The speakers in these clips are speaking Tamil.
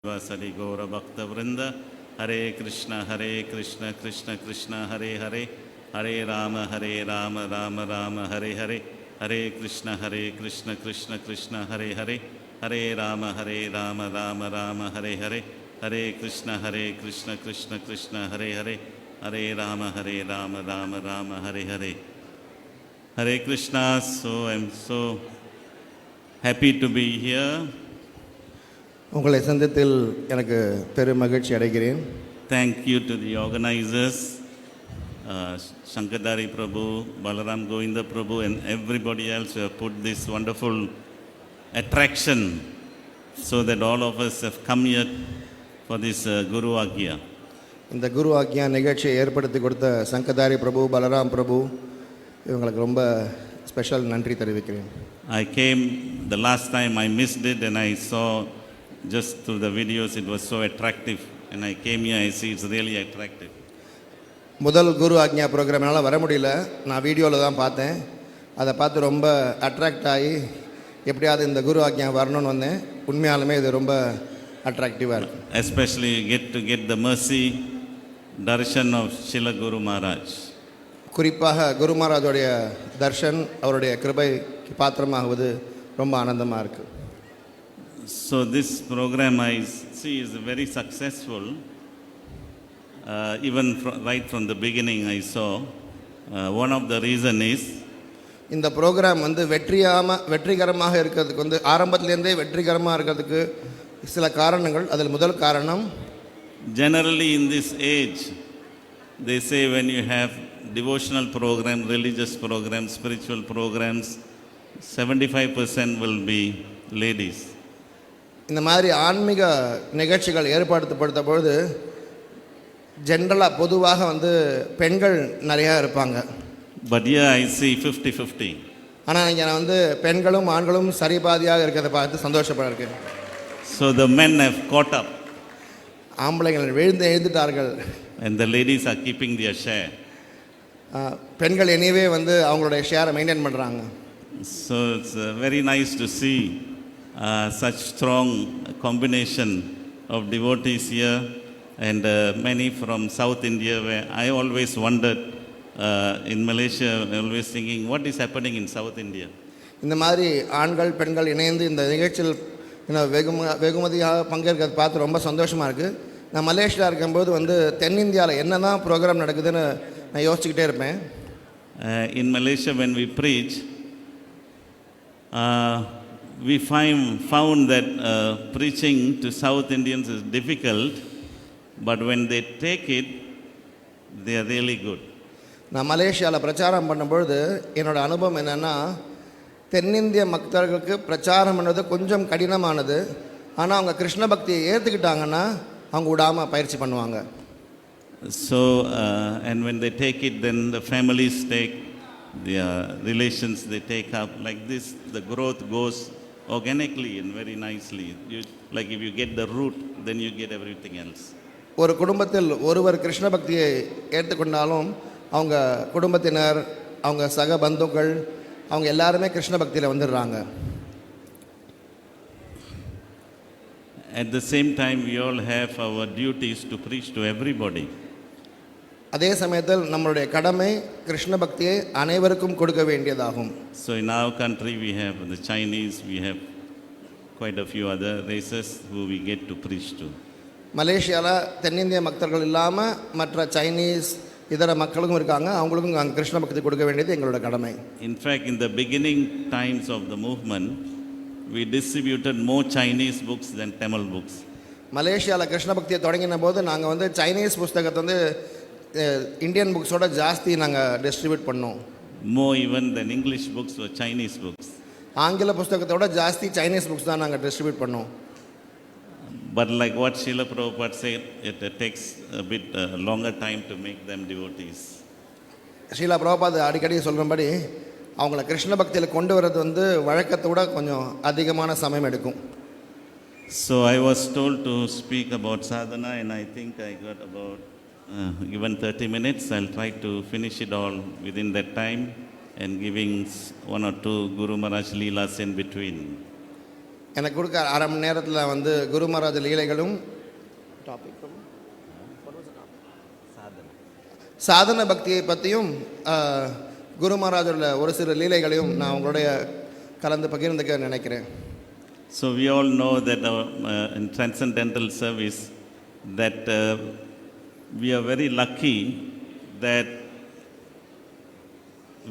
Vasari Gaura Bhakta Vrinda, Hare Krishna Krishna Krishna Hare Hare, Hare Rama Rama Rama Hare Hare, Hare Krishna Krishna Krishna Hare Hare, Hare Rama Rama Rama Hare Hare, Hare Krishna Krishna Krishna Hare Hare, Hare Rama Rama Rama Hare Hare. Hare Krishna. So I'm so happy to be here. உங்களை சந்தித்தில் எனக்கு பெரும் மகிழ்ச்சி அடைகிறேன். Thank you to the organizers, Shankardari Prabhu, Balaram Govinda Prabhu and everybody else who have put this wonderful attraction so that all of us have come here for this Guru Agya. இந்த குரு ஆக்யா நிகழ்ச்சியை ஏற்படுத்தி கொடுத்த சங்கதாரி பிரபு, பலராம் பிரபு இவங்களுக்கு ரொம்ப ஸ்பெஷல் நன்றி தெரிவிக்கிறேன். I came the last time, I missed it and I saw just through the videos it was so attractive and I came here, I see it's really attractive. முதல் குரு ஆக்ஞா ப்ரோக்ராம்னால வர முடியல, நான் வீடியோவில் தான் பார்த்தேன். அதை பார்த்து ரொம்ப அட்ராக்ட் ஆகி எப்படியாவது இந்த குரு ஆக்ஞா வரணும்னு வந்தேன். உண்மையாலுமே இது ரொம்ப அட்ராக்டிவாக இருக்குது. Especially get the mercy darshan of Srila Guru Maharaj. குறிப்பாக குரு மகாராஜோடைய தர்ஷன், அவருடைய கிருபைக்கு பாத்திரமாகுவது ரொம்ப ஆனந்தமாக இருக்குது. So this program I see is very successful. Even right from the beginning I saw. One of the reason is இந்த ப்ரோக்ராம் வெற்றிகரமாக இருக்கிறதுக்கு ஆரம்பத்திலேருந்தே வெற்றிகரமாக இருக்கிறதுக்கு சில காரணங்கள். அதில் முதல் காரணம், generally in this age they say when you have devotional program, religious programs, spiritual programs, 75% will be ladies. இந்த மாதிரி ஆன்மீக நிகழ்ச்சிகள் ஏற்படுத்தப்படுத்த பொழுது ஜென்ரலாக பொதுவாக பெண்கள் நிறையா இருப்பாங்க. But here I see 50-50. ஆனால் இங்கே பெண்களும் ஆண்களும் சரிபாதியாக இருக்கிறத பார்த்து சந்தோஷப்பட்டிருக்கேன். So the men have caught up. ஆம்பளைங்கள் எழுந்துட்டார்கள். And the ladies are keeping their share. பெண்கள் எனிவே அவங்களுடைய ஷேரை மெயின்டைன் பண்ணுறாங்க. So it's very nice to see such strong combination of devotees here and many from South India, where I always wondered in Malaysia, always thinking what is happening in South India. இந்த மாதிரி ஆண்கள் பெண்கள் இணைந்து இந்த நிகழ்ச்சியில் வெகுமதியாக பங்கேற்கிறது பார்த்து ரொம்ப சந்தோஷமாக இருக்குது. நான் மலேசியா இருக்கும்போது தென்னிந்தியாவில் என்ன தான் ப்ரோக்ராம் நடக்குதுன்னு நான் யோசிச்சுக்கிட்டே இருப்பேன். In Malaysia when we preach, we found that preaching to South Indians is difficult, but when they take it, they are really good. நான் மலேசியாவில் பிரச்சாரம் பண்ணும்பொழுது என்னோடய அனுபவம் என்னென்னா, தென்னிந்திய மக்களுக்கு பிரச்சாரம் பண்ணுறது கொஞ்சம் கடினமானது. ஆனால் அவங்க கிருஷ்ண பக்தியை ஏற்றுக்கிட்டாங்கன்னா அவங்க விடாமல் பயிற்சி பண்ணுவாங்க. So and when they take it, then the families take, the relations they take up. Like this, the growth goes organically and very nicely. Like if you get the root, then you get everything else. ஒரு குடும்பத்தில் ஒருவர் கிருஷ்ண பக்தியை ஏற்றுக்கொண்டாலும் அவங்க குடும்பத்தினர், அவங்க சக பந்துக்கள், அவங்க எல்லாருமே கிருஷ்ண பக்தியில் வந்துடுறாங்க. At the same time, we all have our duties to preach to everybody. அதே சமயத்தில் நம்மளுடைய கடமை கிருஷ்ண பக்தியை அனைவருக்கும் கொடுக்க வேண்டியதாகும். So in our country we have the Chinese, we have quite a few other races who we get to preach to. மலேசியாவில் தென்னிந்திய மக்கள் இல்லாமல் மற்ற சைனீஸ் இதர மக்களுக்கும் இருக்காங்க. அவங்களுக்கும் நாங்கள் கிருஷ்ண பக்தி கொடுக்க வேண்டியது எங்களோட கடமை. In fact, in the beginning times of the movement, we distributed more Chinese books than Tamil books. மலேசியாவில் கிருஷ்ண பக்தியை தொடங்கின போது நாங்கள் சைனீஸ் புஸ்தகத்தை இந்தியன் புக்ஸோட ஜாஸ்தி நாங்கள் டிஸ்ட்ரிபியூட் பண்ணோம். More even than English books or Chinese books. ஆங்கில புஸ்தகத்தோட ஜாஸ்தி சைனீஸ் புக்ஸ் தான் நாங்கள் டிஸ்ட்ரிபியூட் பண்ணோம். But like what Srila Prabhupada said, it takes a bit longer time to make them devotees. Sreela Prabhupad அடிக்கடி சொல்கிறபடி அவங்கள கிருஷ்ண பக்தியில் கொண்டு வரது வழக்கத்தை விட கொஞ்சம் அதிகமான சமயம் எடுக்கும். So I was told to speak about sadhana and I think I got about given 30 minutes. I'll try to finish it all within that time and giving one or two Guru Maharaj Leelas in between. எனக்கு கொடுக்க அரை மணி நேரத்தில் வந்து குரு மகாராஜ லீலைகளும் சாதன பக்தியை பற்றியும் குரு மகாராஜோட ஒரு சில லீலைகளையும் நான் உங்களுடைய கலந்து பகிர்ந்துக்க நினைக்கிறேன். So we all know that in transcendental service that we are very lucky that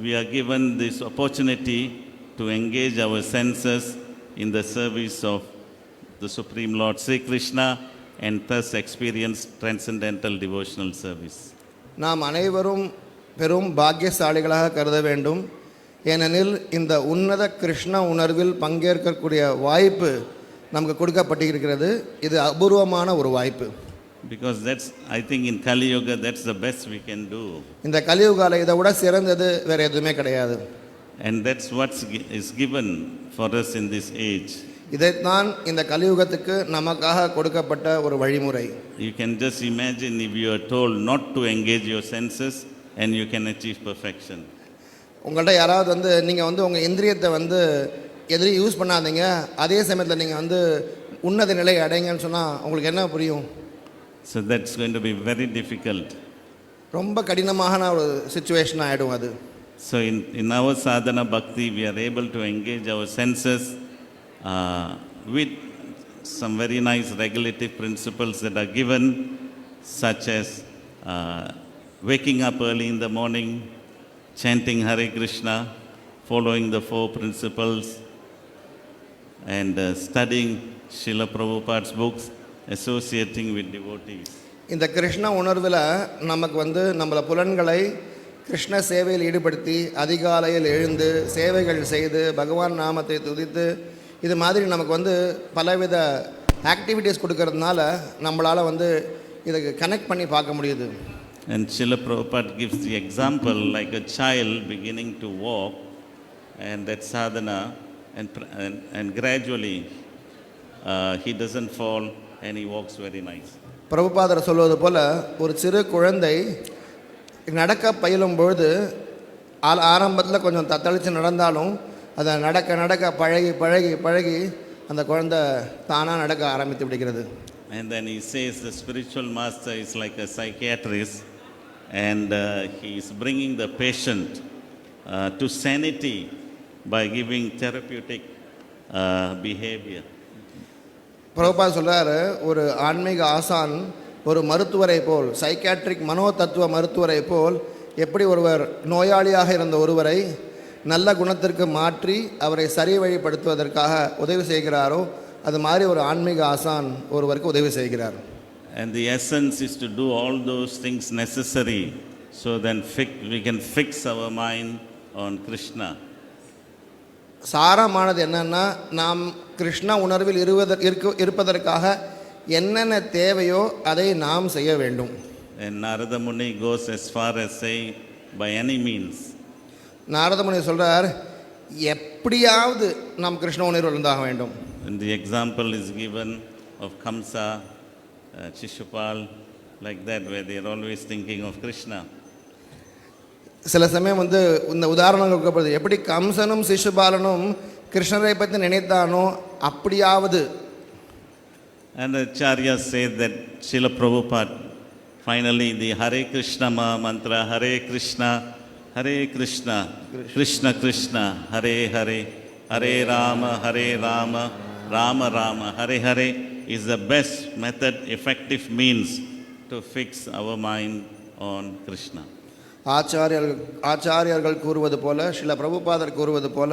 we are given this opportunity to engage our senses in the service of the Supreme Lord Sri Krishna and thus experience transcendental devotional service. நாம் அனைவரும் பெரும் பாக்கியசாலிகளாக கருத வேண்டும். ஏனெனில் இந்த உன்னத கிருஷ்ண உணர்வில் பங்கேற்கக்கூடிய வாய்ப்பு நமக்கு கொடுக்கப்பட்டிருக்கிறது. இது அபூர்வமான ஒரு வாய்ப்பு. Because that's, I think in Kali Yuga, that's the best we can do. இந்த கலியுகால இதை விட சிறந்தது வேற எதுவுமே கிடையாது. And that's what is given for us in this age. இதைத்தான் இந்த கலியுகத்துக்கு நமக்காக கொடுக்கப்பட்ட ஒரு வழிமுறை. You can just imagine if you are told not to engage your senses and you can achieve perfection. உங்கள்கிட்ட யாராவது வந்து நீங்கள் வந்து உங்கள் இந்திரியத்தை வந்து எதிரையும் யூஸ் பண்ணாதீங்க, அதே சமயத்தில் நீங்கள் வந்து உன்னத நிலை அடைங்கன்னு சொன்னால் உங்களுக்கு என்ன புரியும்? So that's going to be very difficult. ரொம்ப கடினமான ஒரு சுச்சுவேஷன் ஆகிடும் அது. So in our sadhana bhakti, we are able to engage our senses with some very nice regulative principles that are given, such as waking up early in the morning, chanting Hare Krishna, following the 4 principles, and studying Srila Prabhupada's books, associating with devotees. இந்த கிருஷ்ண உணர்வில் நமக்கு வந்து நம்மள புலன்களை கிருஷ்ண சேவையில் ஈடுபடுத்தி அதிகாலையில் எழுந்து சேவைகள் செய்து பகவான் நாமத்தை துதித்து இது மாதிரி நமக்கு வந்து பலவித ஆக்டிவிட்டீஸ் கொடுக்கறதுனால நம்மளால் வந்து இதுக்கு கனெக்ட் பண்ணி பார்க்க முடியுது. And Srila Prabhupada gives the example like a child beginning to walk, and that sadhana, and gradually he doesn't fall and he walks very nice. பிரபுபாதர் சொல்வது போல ஒரு சிறு குழந்தை நடக்க பயிலும் பொழுது ஆரம்பத்தில் கொஞ்சம் தத்தளித்து நடந்தாலும் அதை நடக்க நடக்க பழகி பழகி பழகி அந்த குழந்தை தானாக நடக்க ஆரம்பித்து விடுகிறது. And then he says the spiritual master is like a psychiatrist, and he is bringing the patient to sanity by giving therapeutic behavior. Prabhupada சொல்கிறாரு, ஒரு ஆன்மீக ஆசான் ஒரு மருத்துவரை போல், சைக்காட்ரிக் மனோ தத்துவ மருத்துவரை போல் எப்படி ஒருவர் நோயாளியாக இருந்த ஒருவரை நல்ல குணத்திற்கு மாற்றி அவரை சரி வழிப்படுத்துவதற்காக உதவி செய்கிறாரோ அது மாதிரி ஒரு ஆன்மீக ஆசான் ஒருவருக்கு உதவி செய்கிறார். And the essence is to do all those things necessary so then we can fix our mind on Krishna. சாரமானது என்னன்னா, நாம் கிருஷ்ண உணர்வில் இருப்பதற்காக என்னென்ன தேவையோ அதை நாம் செய்ய வேண்டும். And Narada Muni goes as far as saying by any means. Narada முனி சொல்றார், எப்படியாவது நாம் கிருஷ்ண உணர்வில் இருந்தாக வேண்டும். And the example is given of Kamsa, Shishupal, like that, where they are always thinking of Krishna. சில சமயம் வந்து இந்த உதாரணங்கள் கொடுக்கப்படுது, எப்படி கம்சனும் சிசுபாலனும் கிருஷ்ணரை பற்றி நினைத்தானோ அப்படியாவது. And the Acharya said that Srila Prabhupada, finally the Hare Krishna mantra, Hare Krishna, Krishna Krishna, Hare Hare, Hare Rama, Rama Rama, Hare Hare is the best method, effective means to fix our mind on Krishna. ஆச்சாரியர்கள் கூறுவது போல, ஸ்ரீல பிரபுபாதர் கூறுவது போல,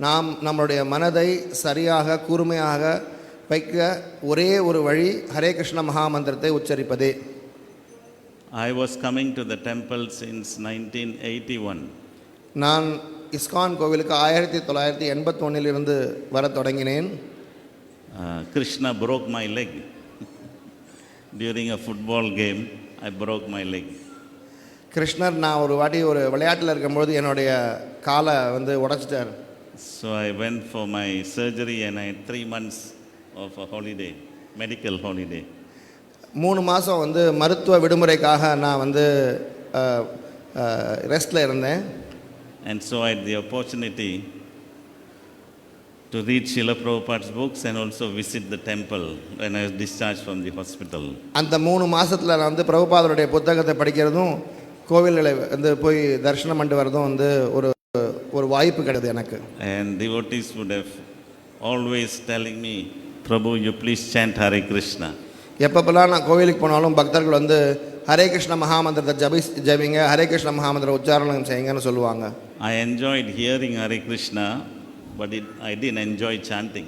நாம் நம்முடைய மனதை சரியாக கூர்மையாக வைக்க ஒரே ஒரு வழி Hare Krishna மகாமந்திரத்தை உச்சரிப்பதே. I was coming to the temple since 1981. நான் இஸ்கான் கோவிலுக்கு 1981 வர தொடங்கினேன். Krishna broke my leg. During a football game, I broke my leg. கிருஷ்ணர் நான் ஒரு வாட்டி ஒரு விளையாட்டில் இருக்கும்போது என்னுடைய காலை வந்து உடைச்சிட்டார். So I went for my surgery and I had 3 months of a holiday, medical holiday. 3 மாதம் வந்து மருத்துவ விடுமுறைக்காக நான் வந்து ரெஸ்ட்டில் இருந்தேன். And so I had the opportunity to read Srila Prabhupada's books and also visit the temple when I was discharged from the hospital. அந்த 3 மாசத்துல நான் வந்து பிரபுபாதருடைய புத்தகத்தை படிக்கிறதும் கோவில்களை வந்து போய் தரிசனம் பண்ணிட்டு வரதும் வந்து ஒரு ஒரு வாய்ப்பு கிடையாது எனக்கு. And devotees would have always telling me, Prabhu, you please chant Hare Krishna. எப்பப்பெல்லாம் நான் கோவிலுக்கு போனாலும் பக்தர்கள் வந்து ஹரே கிருஷ்ண மகாமந்திரத்தை ஜபிங்க, ஹரே கிருஷ்ண மகாமந்திர உச்சாரணம் செய்யுங்கன்னு சொல்லுவாங்க. I enjoyed hearing Hare Krishna, but I didn't enjoy chanting.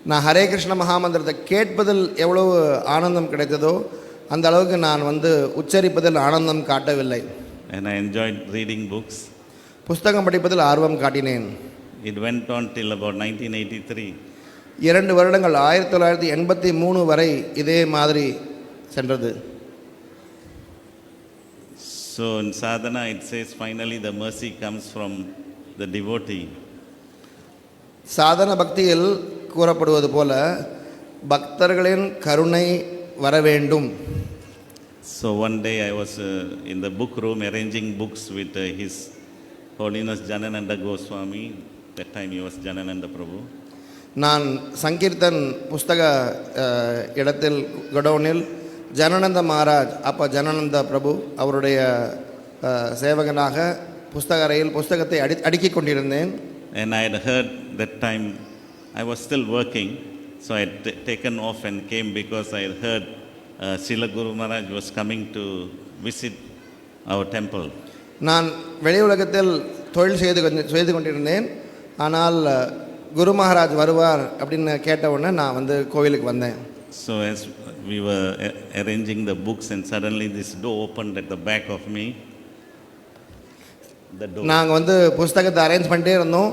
நான் ஹரே கிருஷ்ண மகாமந்திரத்தை கேட்பதில் எவ்வளவு ஆனந்தம் கிடைத்ததோ அந்த அளவுக்கு நான் வந்து உச்சரிப்பதில் ஆனந்தம் காட்டவில்லை. And I enjoyed reading books. புஸ்தகம் படிப்பதில் ஆர்வம் காட்டினேன். It went on till about 1983. 2 வருடங்கள் 1983 வரை இதே மாதிரி சென்றது. So in sadhana it says finally the mercy comes from the devotee. சாதன பக்தியில் கூறப்படுவது போல பக்தர்களின் கருணை வர வேண்டும். So one day I was in the book room arranging books with His Holiness Janananda Goswami. That time he was Janananda Prabhu. நான் சங்கீர்த்தன் புஸ்தக இடத்தில் கடவுனில் ஜனநந்த மகாராஜ் அப்போ ஜனநந்த பிரபு அவருடைய சேவகனாக புஸ்தக அறையில் புஸ்தகத்தை அடுக்கிக் கொண்டிருந்தேன். And I had heard that time I was still working, so I had taken off and came because I had heard Srila Guru Maharaj was coming to visit our temple. நான் வெளி உலகத்தில் தொழில் செய்து கொண்டிருந்தேன். ஆனால் குரு மகாராஜ் வருவார் அப்படின்னு கேட்ட உடனே நான் வந்து கோவிலுக்கு வந்தேன். So as we were arranging the books and suddenly this door opened at the back of me. The door. நாங்கள் வந்து புஸ்தகத்தை அரேஞ்ச் பண்ணிட்டே இருந்தோம்.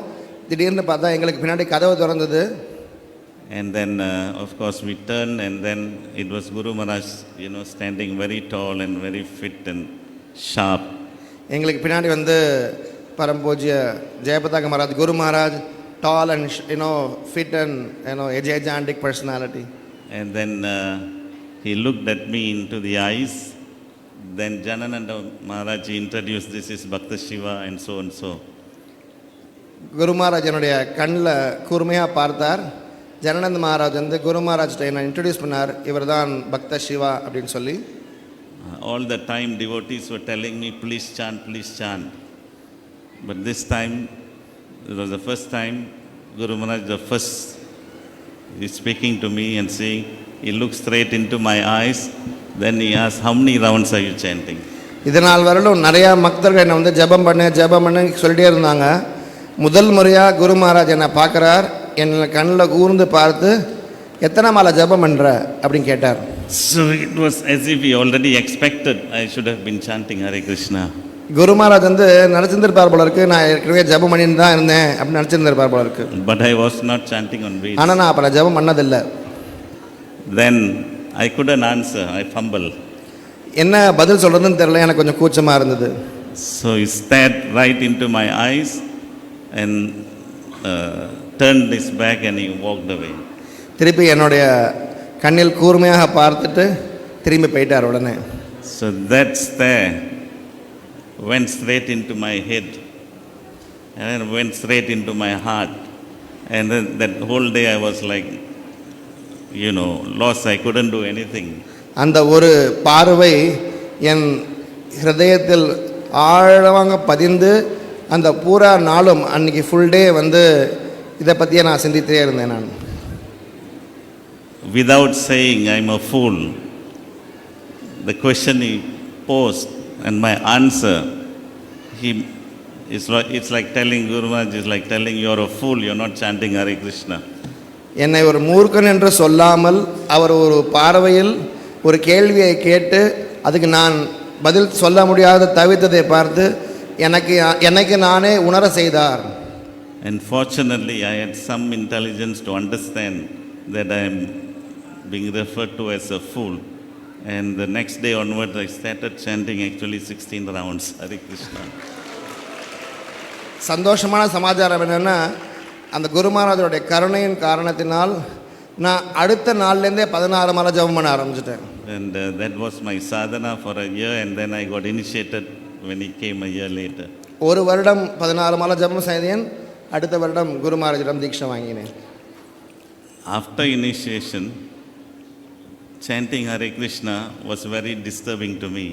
திடீர்னு பார்த்தா எங்களுக்கு பின்னாடி கதவு திறந்தது. And then of course we turned and then it was Guru Maharaj, standing very tall and very fit and sharp. எங்களுக்கு பின்னாடி வந்து பரம்பூஜ்ய ஜெயபதாக மகாராஜ் குரு Maharaj, tall and fit and a gigantic personality. And then he looked at me into the eyes. Then Janananda Maharaj introduced, this is Bhakta Shiva and so and so. குரு மகாராஜ் என்னுடைய கண்ணில் கூர்மையாக பார்த்தார். ஜனநந்த மகாராஜ் வந்து குரு மகாராஜ்கிட்ட என்ன இன்ட்ரடியூஸ் பண்ணார், இவர் தான் பக்த சிவா அப்படின்னு சொல்லி. All the time devotees were telling me, please chant, please chant. But this time, it was the first time Guru Maharaj, is speaking to me and saying, he looked straight into my eyes, then he asked, how many rounds are you chanting? இதனால் வரலும் நிறையா பக்தர்கள் என்னை வந்து ஜபம் பண்ணு சொல்லிட்டே இருந்தாங்க. முதல் முறையாக குரு மகாராஜ் என்னை பார்க்குறார், என்னை கண்ணில் கூர்ந்து பார்த்து எத்தனை மாலை ஜபம் பண்ணுற அப்படின்னு கேட்டார். So it was as if he already expected I should have been chanting Hare Krishna. குரு மகாராஜ் வந்து நினச்சிருந்திருப்பார் போல இருக்கு, நான் ஏற்கனவே ஜபம் பண்ணிட்டு தான் இருந்தேன் அப்படின்னு நினச்சிருந்திருப்பார் போல இருக்கு. But I was not chanting on beats. ஆனால் நான் அப்போ ஜபம் பண்ணதில்லை. Then I couldn't answer, I fumbled. என்ன பதில் சொல்கிறதுன்னு தெரியல, எனக்கு கொஞ்சம் கூச்சமாக இருந்தது. So he stared right into my eyes and turned his back and he walked away. திருப்பி என்னுடைய கண்ணில் கூர்மையாக பார்த்துட்டு திரும்பி போயிட்டார் உடனே. So that stare went straight into my head and went straight into my heart. And then that whole day I was like, lost. I couldn't do anything. அந்த ஒரு பார்வை என் ஹிருதயத்தில் ஆழமாக பதிந்து அந்த பூரா நாளும் அன்றைக்கி ஃபுல் டே வந்து இதை பற்றியே நான் சிந்தித்தே இருந்தேன். நான் without saying I'm a fool, the question he posed and my answer, it's like telling Guru Maharaj, it's like telling you're a fool, you're not chanting Hare Krishna. என்னை ஒரு மூர்க்கன் என்று சொல்லாமல் அவர் ஒரு பார்வையில் ஒரு கேள்வியை கேட்டு அதுக்கு நான் பதில் சொல்ல முடியாத தவித்ததை பார்த்து எனக்கு நானே உணர செய்தார். And fortunately I had some intelligence to understand that I am being referred to as a fool. And the next day onwards I started chanting actually 16 rounds Hare Krishna. சந்தோஷமான சமாச்சாரம் என்னென்னா, அந்த குரு மகாராஜருடைய கருணையின் காரணத்தினால் நான் அடுத்த நாள்லேருந்தே 16 மாலை ஜபம் பண்ண ஆரம்பிச்சிட்டேன். And that was my sadhana for a year, and then I got initiated when he came a year later. ஒரு வருடம் 16 மாலை ஜபம் செய்தேன். அடுத்த வருடம் குரு மகாராஜிடம் தீட்சை வாங்கினேன். After initiation, chanting Hare Krishna was very disturbing to me.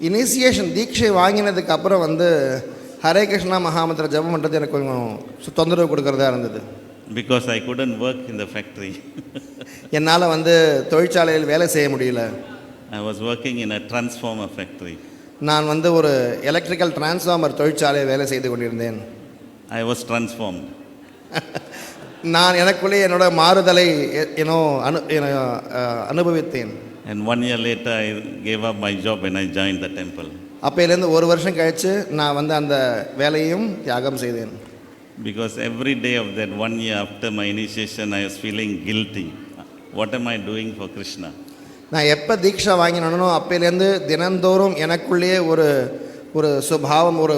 Initiation தீட்சை வாங்கினதுக்கு அப்புறம் ஹரே கிருஷ்ணா மகாமந்திர ஜபம் பண்ணுறது எனக்கு கொஞ்சம் தொந்தரவு கொடுக்கறதா இருந்தது. Because I couldn't work in the factory. என்னால் தொழிற்சாலையில் வேலை செய்ய முடியல. I was working in a transformer factory. நான் ஒரு எலக்ட்ரிக்கல் டிரான்ஸ்ஃபார்மர் தொழிற்சாலையில் வேலை செய்து கொண்டிருந்தேன். I was transformed. நான் எனக்குள்ளே என்னோட மாறுதலை அனுபவித்தேன். And 1 year later, I gave up my job when I joined the temple. அப்பையிலேருந்து ஒரு வருஷம் கழித்து நான் அந்த வேலையும் தியாகம் செய்தேன். Because every day of that 1 year after my initiation, I was feeling guilty. What am I doing for Krishna? நான் எப்போ தீட்சை வாங்கினோ அப்பையிலேருந்து தினந்தோறும் எனக்குள்ளேயே ஒரு சுபாவம் ஒரு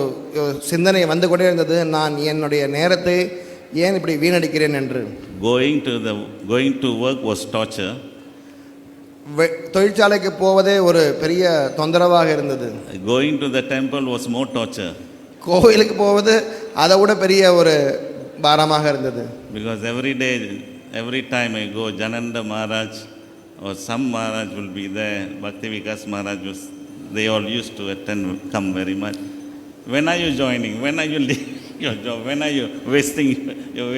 சிந்தனை வந்து கொண்டே இருந்தது, நான் என்னுடைய நேரத்தை ஏன் இப்படி வீணடிக்கிறேன் என்று. Going to work was torture. தொழிற்சாலைக்கு போவதே ஒரு பெரிய தொந்தரவாக இருந்தது. Going to the temple was more torture. கோவிலுக்கு போவது அதை விட பெரிய ஒரு பாரமாக இருந்தது. Because every time I go, Jananda Maharaj or some Maharaj will be there. Bhakti Vikas Maharaj they all used to come very much. When are you joining? When are you leaving your job? When are you wasting your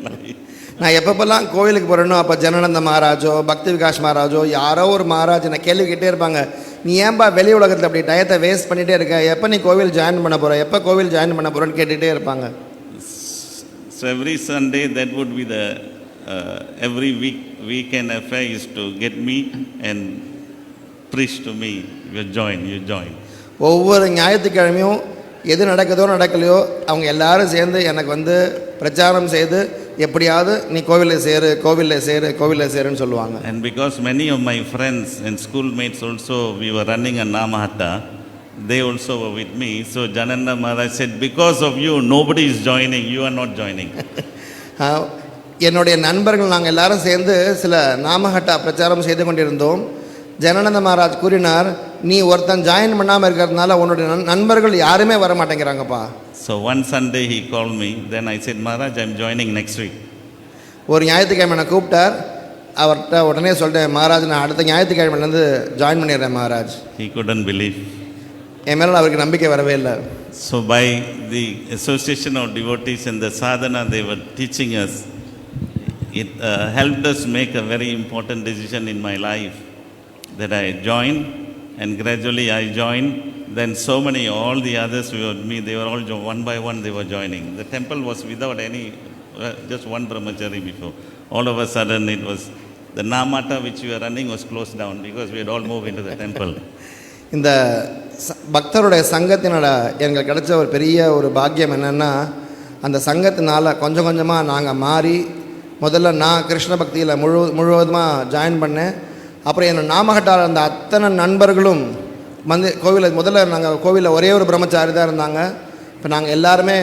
life? நான் எப்பப்பெல்லாம் கோவிலுக்கு போகிறேனோ அப்போ ஜனநந்த மகாராஜோ பக்தி விகாஸ் மகாராஜோ யாரோ ஒரு மகாராஜ் என்னை கேள்வி கேட்டே இருப்பாங்க, நீ ஏன்பா வெளி உலகத்தில் அப்படி டயத்தை வேஸ்ட் பண்ணிகிட்டே இருக்க, எப்போ நீ கோவில் ஜாயின் பண்ண போகிற, எப்போ கோவில் ஜாயின் பண்ண போகிறேன்னு கேட்டுகிட்டே இருப்பாங்க. So every Sunday that would be the every weekend affair is to get me and preach to me, you join. ஒவ்வொரு ஞாயிற்றுக்கிழமையும் எது நடக்கலையோ அவங்க எல்லாரும் சேர்ந்து எனக்கு பிரச்சாரம் செய்து எப்படியாவது நீ கோவிலில் சேருன்னு சொல்லுவாங்க. And because many of my friends and schoolmates also, we were running a Namahatta, they also were with me. So Jananda Maharaj said, because of you, nobody is joining, you are not joining. என்னுடைய நண்பர்கள் நாங்கள் எல்லாரும் சேர்ந்து சில நாமஹட்டா பிரச்சாரம் செய்து கொண்டிருந்தோம். ஜனநந்த மகாராஜ் கூறினார், நீ ஒருத்தன் ஜாயின் பண்ணாமல் இருக்கிறதுனால உன்னுடைய நண்பர்கள் யாருமே வர மாட்டேங்கிறாங்கப்பா. So one Sunday he called me, then I said, Maharaj, I am joining next week. ஒரு ஞாயிற்றுக்கிழமை நான் கூப்பிட்டார், அவர்கிட்ட உடனே சொல்லிட்டேன், மகாராஜ் நான் அடுத்த ஞாயிற்றுக்கிழமைலேருந்து ஜாயின் பண்ணிடுறேன் மகாராஜ். He couldn't believe. என் மேலே அவருக்கு நம்பிக்கை வரவே இல்லை. So by the association of devotees and the sadhana they were teaching us, it helped us make a very important decision in my life, that I joined, and gradually I joined. Then so many, all the others with me, they were all one by one they were joining. The temple was without any, just one brahmachari before. All of a sudden it was, the Namata which we were running was closed down because we had all moved into the temple. இந்த பக்தருடைய சங்கத்தினோட எங்களுக்கு கிடைச்ச ஒரு பெரிய ஒரு பாக்கியம் என்னென்னா, அந்த சங்கத்தினால கொஞ்சம் கொஞ்சமாக நாங்கள் மாறி, முதல்ல நான் கிருஷ்ண பக்தியில் முழுவதுமாக ஜாயின் பண்ணேன். அப்புறம் என்னோட நாமகட்டால் இருந்த அத்தனை நண்பர்களும் கோவிலில் முதல்ல நாங்கள் கோவிலில் ஒரே ஒரு பிரம்மச்சாரி தான் இருந்தாங்க. இப்போ நாங்கள் எல்லாருமே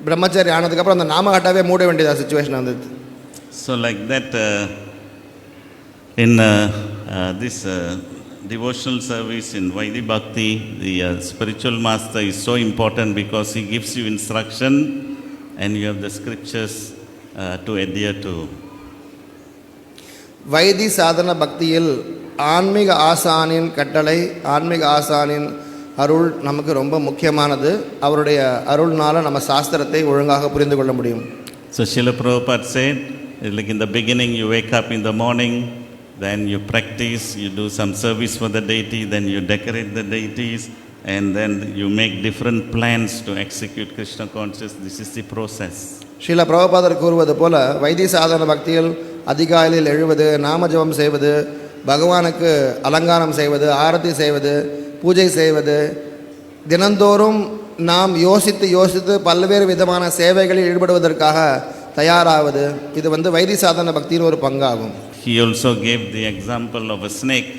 பிரம்மச்சாரி ஆனதுக்கப்புறம் அந்த நாமகட்டாவே மூட வேண்டியதாக சுச்சுவேஷன் வந்தது. So like that, in this devotional service in Vaidhi Bhakti, the spiritual master is so important because he gives you instruction and you have the scriptures to adhere to. Why this சாதன பக்தியில் ஆன்மீக ஆசானின் கட்டளை, ஆன்மீக ஆசானின் அருள் நமக்கு ரொம்ப முக்கியமானது. அவருடைய அருள்னால நம்ம சாஸ்திரத்தை ஒழுங்காக புரிந்து கொள்ள முடியும். So Srila Prabhupada said, like in the beginning you wake up in the morning, then you practice, you do some service for the deity, then you decorate the deities, and then you make different plans to execute Krishna consciousness. This is the process. Srila பிரபுபாதர் கூறுவது போல வைதி சாதன பக்தியில் அதிகாலையில் எழுவது, நாமஜபம் செய்வது, பகவானுக்கு அலங்காரம் செய்வது, ஆரத்தி செய்வது, பூஜை செய்வது, தினந்தோறும் நாம் யோசித்து பல்வேறு விதமான சேவைகளில் ஈடுபடுவதற்காக தயாராவது, இது வைதி சாதன பக்தியின் ஒரு பங்காகும். He also gave the example of a snake,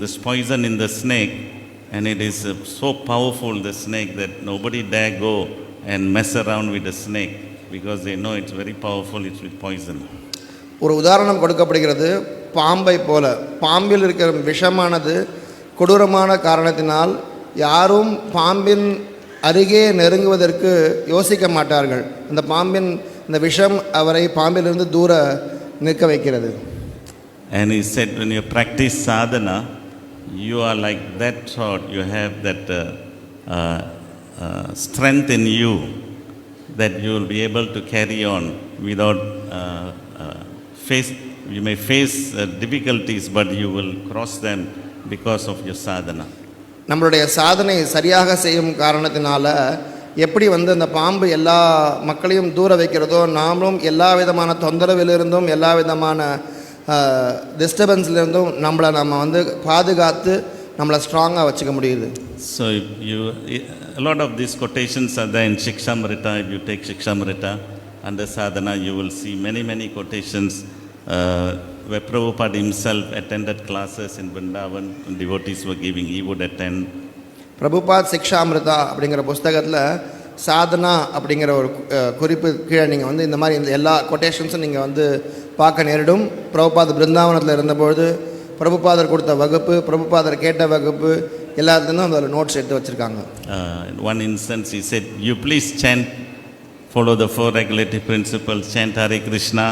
this poison in the snake, and it is so powerful, the snake, that nobody dare go and mess around with the snake because they know it's very powerful, it's with poison. ஒரு உதாரணம் கொடுக்கப்படுகிறது. பாம்பை போல, பாம்பில் இருக்கிற விஷமானது கொடூரமான காரணத்தினால் யாரும் பாம்பின் அருகே நெருங்குவதற்கு யோசிக்க மாட்டார்கள். இந்த பாம்பின் இந்த விஷம் அவரை பாம்பிலிருந்து தூர நிற்க வைக்கிறது. And he said, when you practice sadhana, you are like that sort, you have that strength in you that you will be able to carry on without you may face difficulties, but you will cross them because of your sadhana. நம்மளுடைய சாதனை சரியாக செய்யும் காரணத்தினால எப்படி அந்த பாம்பு எல்லா மக்களையும் தூர வைக்கிறதோ, நாமளும் எல்லா விதமான தொந்தரவிலிருந்தும் எல்லா விதமான டிஸ்டர்பன்ஸ்லேருந்தும் நம்ம பாதுகாத்து நம்மளை ஸ்ட்ராங்காக வச்சுக்க முடியுது. So a lot of these quotations are there in Shikshamrita. If you take Shikshamrita under sadhana, you will see many quotations where Prabhupada himself attended classes in Vrindavan and devotees were giving, he would attend. Prabhupad சிக்ஷாமிருதா அப்படிங்கிற புஸ்தகத்தில் சாதனா அப்படிங்கிற ஒரு குறிப்பு கீழே நீங்கள் இந்த மாதிரி இந்த எல்லா கொட்டேஷன்ஸும் நீங்கள் பார்க்க நேரிடும். பிரபுபாத் பிருந்தாவனத்தில் இருந்தபொழுது பிரபுபாதர் கொடுத்த வகுப்பு, பிரபுபாதர் கேட்ட வகுப்பு எல்லாத்துலேயும் அதில் நோட்ஸ் எடுத்து வச்சுருக்காங்க. One instance he said, you please chant, follow the 4 regulative principles, chant Hare Krishna,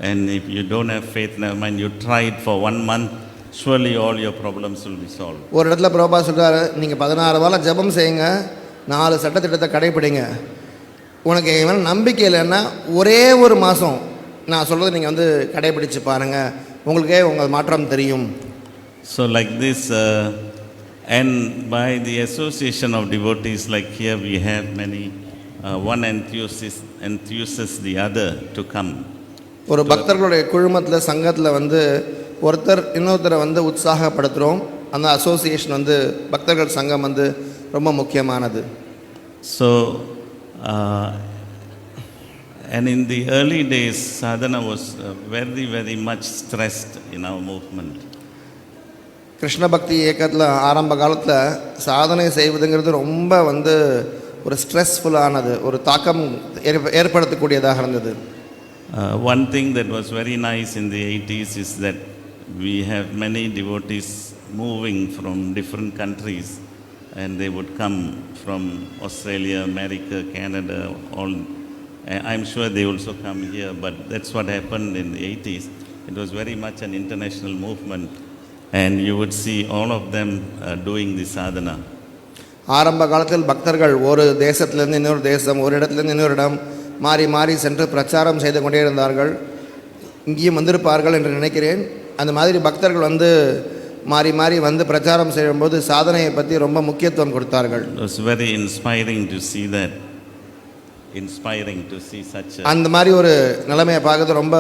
and if you don't have faith, never mind, you try it for 1 month, surely all your problems will be solved. ஒரு இடத்துல பிரபுபாத் சொல்கிறாரு, நீங்கள் 16 வாரம் ஜபம் செய்யுங்க, 4 சட்டத்திட்டத்தை கடைப்பிடிங்க, உனக்கு நம்பிக்கை இல்லைன்னா ஒரே ஒரு மாதம் நான் சொல்கிறது நீங்கள் கடைப்பிடிச்சு பாருங்கள், உங்களுக்கே உங்கள் மாற்றம் தெரியும். So like this, and by the association of devotees, like here we have many, one enthuses the other to come. ஒரு பக்தர்களுடைய குழுமத்தில் சங்கத்தில் ஒருத்தர் இன்னொருத்தரை உற்சாகப்படுத்துகிறோம். அந்த அசோசியேஷன் பக்தர்கள் சங்கம் ரொம்ப முக்கியமானது. So and in the early days, sadhana was very much stressed in our movement. Krishna பக்தி இயக்கத்தில் ஆரம்ப காலத்தில் சாதனை செய்வதுங்கிறது ரொம்ப ஒரு ஸ்ட்ரெஸ்ஃபுல்லானது, ஒரு தாக்கம் ஏற்படுத்தக்கூடியதாக இருந்தது. One thing that was very nice in the 80s is that we have many devotees moving from different countries, and they would come from Australia, America, Canada, all. I'm sure they also come here, but that's what happened in the 80s. It was very much an international movement, and you would see all of them doing the sadhana. ஆரம்ப காலத்தில் பக்தர்கள் ஒரு தேசத்திலிருந்து இன்னொரு தேசம், ஒரு இடத்துலேருந்து இன்னொரு இடம் மாறி மாறி சென்று பிரச்சாரம் செய்து கொண்டே இருந்தார்கள். இங்கேயும் வந்திருப்பார்கள் என்று நினைக்கிறேன். அந்த மாதிரி பக்தர்கள் மாறி மாறி பிரச்சாரம் செய்யும்போது சாதனையை பற்றி ரொம்ப முக்கியத்துவம் கொடுத்தார்கள். It was very inspiring to see that. Such அந்த மாதிரி ஒரு நிலைமையை பார்க்கறது ரொம்ப